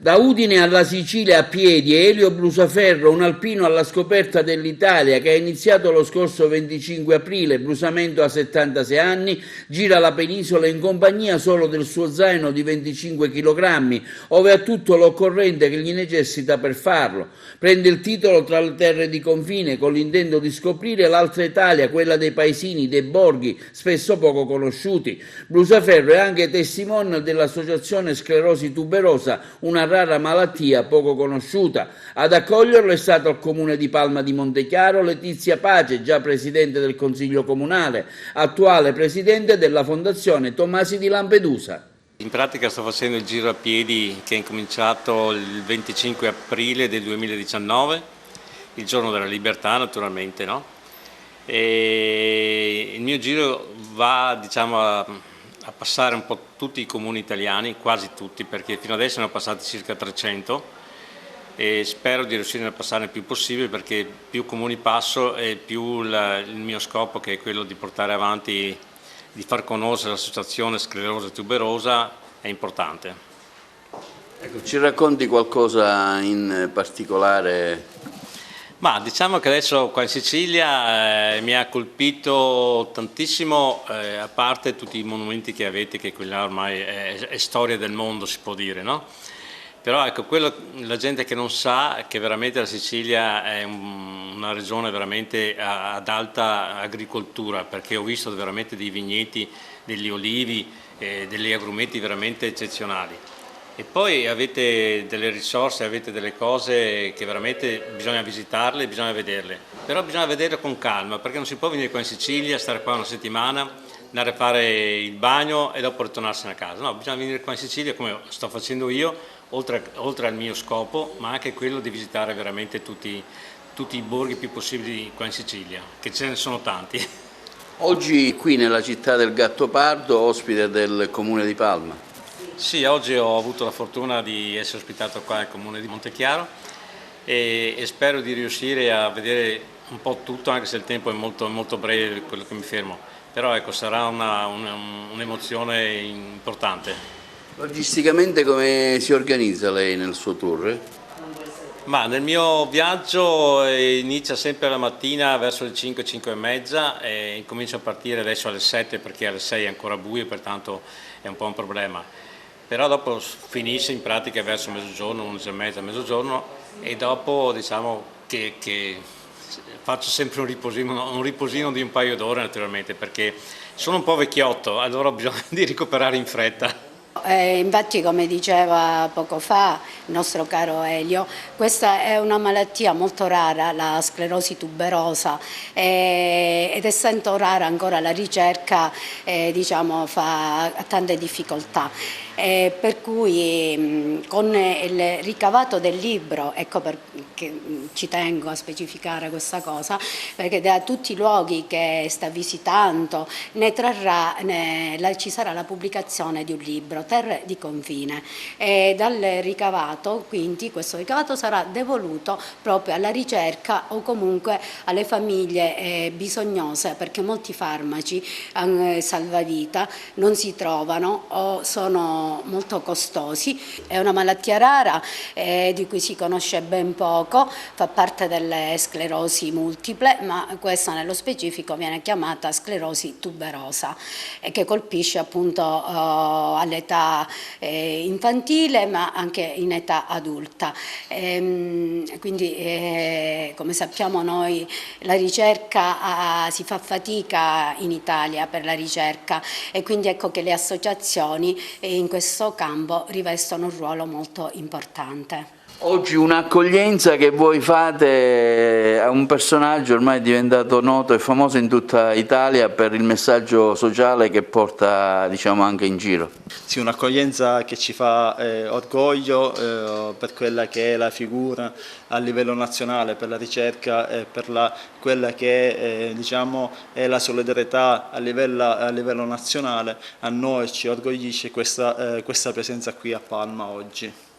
Da Udine alla Sicilia a piedi, Elio Brusaferro, un alpino alla scoperta dell'Italia che ha iniziato lo scorso 25 aprile, Brusamento ha 76 anni, gira la penisola in compagnia solo del suo zaino di 25 kg, ove ha tutto l'occorrente che gli necessita per farlo. Prende il titolo tra le terre di confine con l'intento di scoprire l'altra Italia, quella dei paesini, dei borghi, spesso poco conosciuti. Brusaferro è anche testimone dell'associazione sclerosi tuberosa, una rara malattia poco conosciuta. Ad accoglierlo è stato il comune di Palma di Montechiaro Letizia Pace, già presidente del Consiglio Comunale, attuale presidente della Fondazione Tomasi di Lampedusa. In pratica sto facendo il giro a piedi che è incominciato il 25 aprile del 2019, il giorno della libertà naturalmente, no? E il mio giro va, diciamo, a passare un po' tutti i comuni italiani, quasi tutti, perché fino adesso ne ho passati circa 300 e spero di riuscire a passare il più possibile, perché più comuni passo e più il mio scopo, che è quello di portare avanti, di far conoscere l'associazione sclerosi tuberosa, è importante. Ecco, ci racconti qualcosa in particolare? Ma diciamo che adesso qua in Sicilia mi ha colpito tantissimo, a parte tutti i monumenti che avete, che quella ormai è storia del mondo, si può dire, no? Però ecco, la gente che non sa è che veramente la Sicilia è una regione veramente ad alta agricoltura, perché ho visto veramente dei vigneti, degli olivi, degli agrumeti veramente eccezionali. E poi avete delle risorse, avete delle cose che veramente bisogna visitarle, bisogna vederle, però bisogna vederle con calma, perché non si può venire qua in Sicilia, stare qua una settimana, andare a fare il bagno e dopo ritornarsene a casa. No, bisogna venire qua in Sicilia, come sto facendo io, oltre al mio scopo, ma anche quello di visitare veramente tutti i borghi più possibili qua in Sicilia, che ce ne sono tanti. Oggi qui nella città del Gattopardo, ospite del comune di Palma. Sì, oggi ho avuto la fortuna di essere ospitato qua al comune di Montechiaro e spero di riuscire a vedere un po' tutto, anche se il tempo è molto breve quello che mi fermo, però ecco, sarà un'emozione importante. Logisticamente come si organizza lei nel suo tour? Ma nel mio viaggio inizia sempre la mattina verso le 5, 5 e mezza e incomincio a partire adesso alle 7 perché alle 6 è ancora buio, pertanto è un po' un problema. Però dopo finisce in pratica verso mezzogiorno, 11 e mezza, mezzogiorno, e dopo diciamo che faccio sempre un riposino di un paio d'ore naturalmente, perché sono un po' vecchiotto, allora ho bisogno di recuperare in fretta. Infatti, come diceva poco fa il nostro caro Elio, questa è una malattia molto rara, la sclerosi tuberosa, ed essendo rara ancora la ricerca diciamo, ha tante difficoltà. Per cui con il ricavato del libro, ecco perché ci tengo a specificare questa cosa, perché da tutti i luoghi che sta visitando ci sarà la pubblicazione di un libro, Terre di confine, e dal ricavato, quindi questo ricavato sarà devoluto proprio alla ricerca o comunque alle famiglie bisognose, perché molti farmaci salvavita non si trovano o sono molto costosi. È una malattia rara di cui si conosce ben poco, fa parte delle sclerosi multiple, ma questa nello specifico viene chiamata sclerosi tuberosa e che colpisce appunto all'età infantile ma anche in età adulta. Quindi come sappiamo noi la ricerca si fa fatica in Italia per la ricerca e quindi ecco che le associazioni in questo campo rivestono un ruolo molto importante. Oggi un'accoglienza che voi fate a un personaggio ormai diventato noto e famoso in tutta Italia per il messaggio sociale che porta, diciamo, anche in giro. Sì, un'accoglienza che ci fa orgoglio per quella che è la figura a livello nazionale, per la ricerca e per quella che diciamo, è la solidarietà a livello nazionale. A noi ci orgoglisce questa presenza qui a Palma oggi.